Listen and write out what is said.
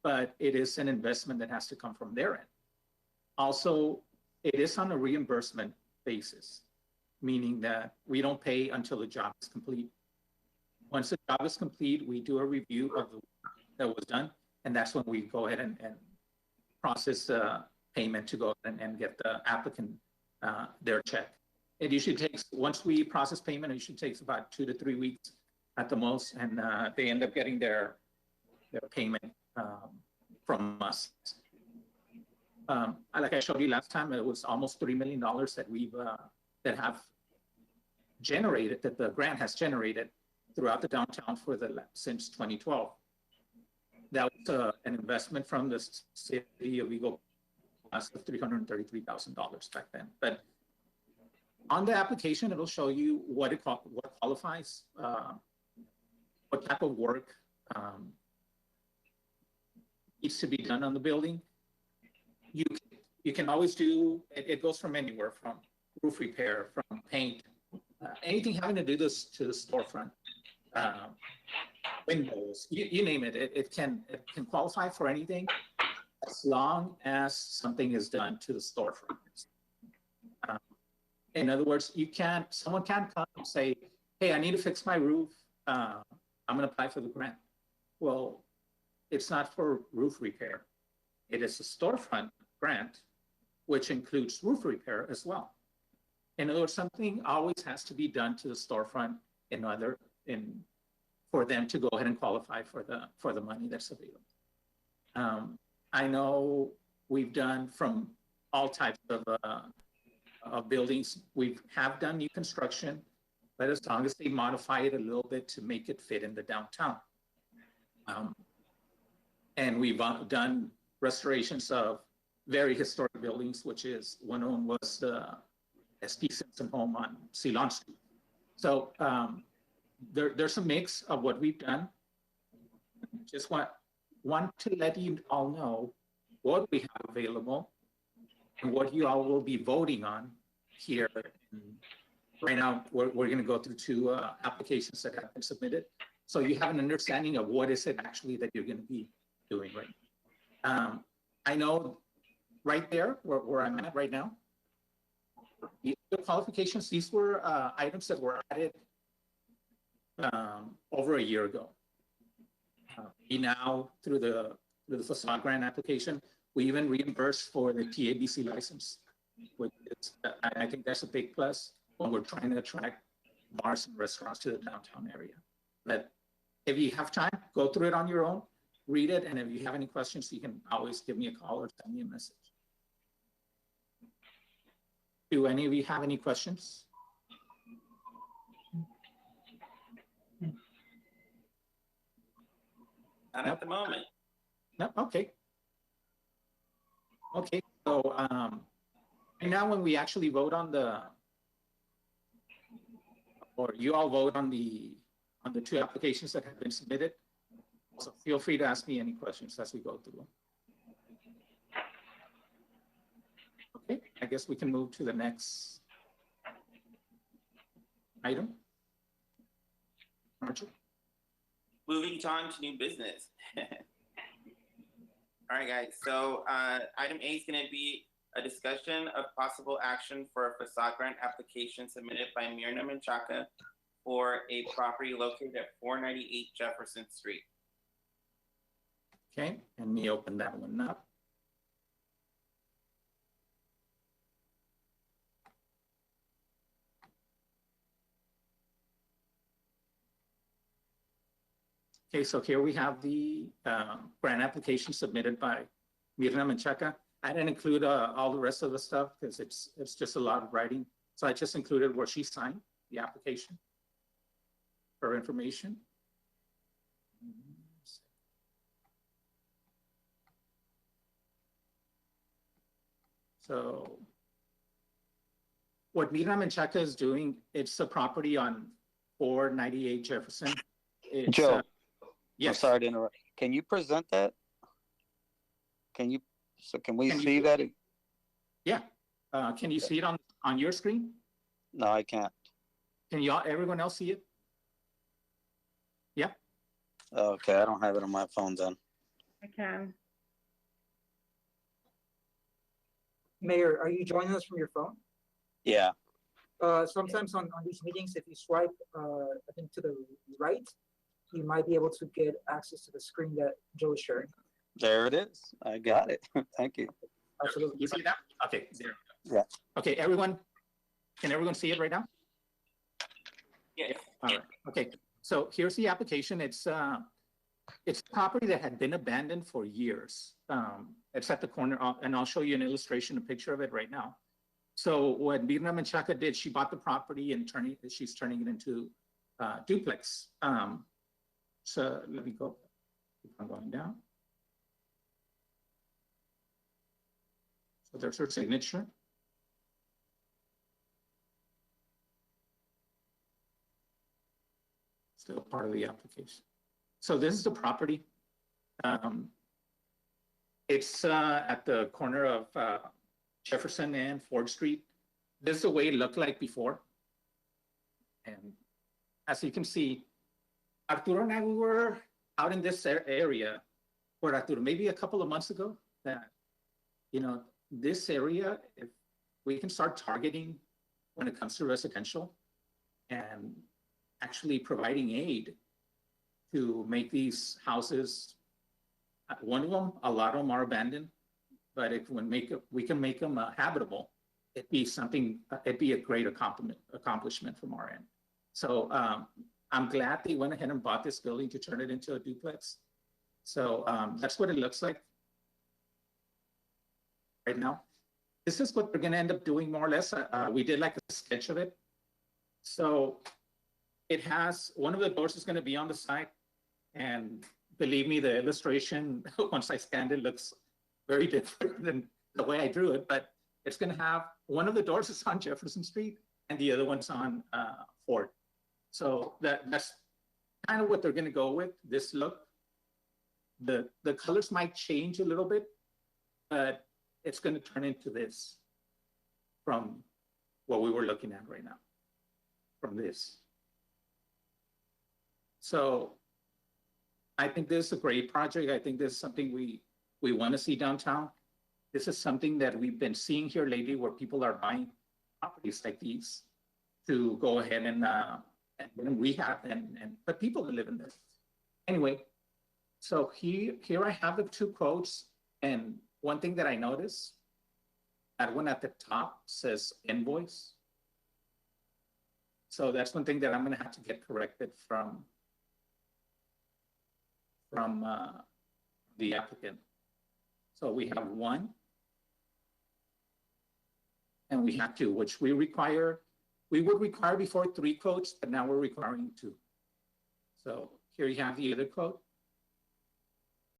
but it is an investment that has to come from their end. Also, it is on a reimbursement basis, meaning that we don't pay until the job is complete. Once the job is complete, we do a review of the work that was done, and that's when we go ahead and process the payment to go and get the applicant their check. It usually takes, once we process payment, it usually takes about 2 to 3 weeks at the most, and they end up getting their payment from us. Like I showed you last time, it was almost $3 million that we've that have generated, that the grant has generated throughout the downtown since 2012. That was an investment from the city of Eagle Pass of $333,000 back then. But on the application, it'll show you what qualifies, what type of work needs to be done on the building. You can always do, it goes from anywhere, from roof repair, from paint, anything having to do to the storefront, windows, you name it. It can qualify for anything as long as something is done to the storefront. In other words, someone can't come and say, hey, I need to fix my roof. I'm going to apply for the grant. Well, it's not for roof repair. It is a storefront grant, which includes roof repair as well. In other words, something always has to be done to the storefront for them to go ahead and qualify for the money that's available. I know we've done from all types of buildings. We have done new construction, but as long as they modify it a little bit to make it fit in the downtown. And we've done restorations of very historic buildings, which is, one of them was the S.P. Simpson home on Ceylon Street. So there's a mix of what we've done. Just want to let you all know what we have available and what you all will be voting on here. Right now, we're going to go through 2 applications that have been submitted. So you have an understanding of what is it actually that you're going to be doing right. I know right there where I'm at right now, the qualifications, these were items that were added over a year ago. We now, through the facade grant application, we even reimbursed for the TABC license, which is, I think that's a big plus when we're trying to attract bars and restaurants to the downtown area. But if you have time, go through it on your own, read it, and if you have any questions, you can always give me a call or send me a message. Do any of you have any questions? Not at the moment. No, okay. Okay, so and now when we actually vote on or you all vote on the 2 applications that have been submitted, so feel free to ask me any questions as we go through them. Okay, I guess we can move to the next item. Archer? Moving on to new business. All right, guys. So item A is going to be a discussion of possible action for a facade grant application submitted by Mirna Menchaca for a property located at 498 Jefferson Street. Okay, and me open that one up. Okay, so here we have the grant application submitted by Mirna Menchaca. I didn't include all the rest of the stuff because it's just a lot of writing. So I just included where she signed the application for information. So what Mirna Menchaca is doing, it's a property on 498 Jefferson. It's, Joe, yes. I'm sorry to interrupt. Can you present that? Can we see that? Yeah. Can you see it on your screen? No, I can't. Can everyone else see it? Yeah. Okay, I don't have it on my phone then. I can. Mayor, are you joining us from your phone? Yeah, Sometimes on these meetings, if you swipe, I think to the right, you might be able to get access to the screen that Joe is sharing. there it is. I got it. Thank you. Absolutely. You see that? Okay, there. Yeah. Okay, everyone, can everyone see it right now? Yes. All right, okay. So here's the application. It's a property that had been abandoned for years. It's at the corner, and I'll show you an illustration, a picture of it right now. So what Mirna Menchaca did, she bought the property and she's turning it into duplex. So let me go, keep on going down. So there's her signature. Still part of the application. So this is the property. It's at the corner of Jefferson and Ford Street. This is the way it looked like before. And as you can see, Arturo and I, we were out in this area, where Arturo, maybe a couple of months ago, that, you know, this area, if we can start targeting when it comes to residential and actually providing aid to make these houses, one of them, a lot of them are abandoned, but if we can make them habitable, it'd be something, it'd be a great accomplishment from our end. So I'm glad they went ahead and bought this building to turn it into a duplex. So that's what it looks like right now. This is what we're gonna end up doing more or less. We did like a sketch of it. So it has, one of the doors is gonna be on the side, and believe me, the illustration, once I scanned it, looks very different than the way I drew it, but it's gonna have, one of the doors is on Jefferson Street and the other one's on Ford. So that's kind of what they're gonna go with, this look. The colors might change a little bit, but it's gonna turn into this from what we were looking at right now, from this. So I think this is a great project. I think this is something we want to see downtown. This is something that we've been seeing here lately, where people are buying properties like these to go ahead and rehab and but people that live in this. Anyway, so here I have the two quotes, and one thing that I noticed, that one at the top says invoice. So that's one thing that I'm gonna have to get corrected from the applicant. So we have one, and we have two, which we would require before 3 quotes, but now we're requiring 2. So here you have the other quote.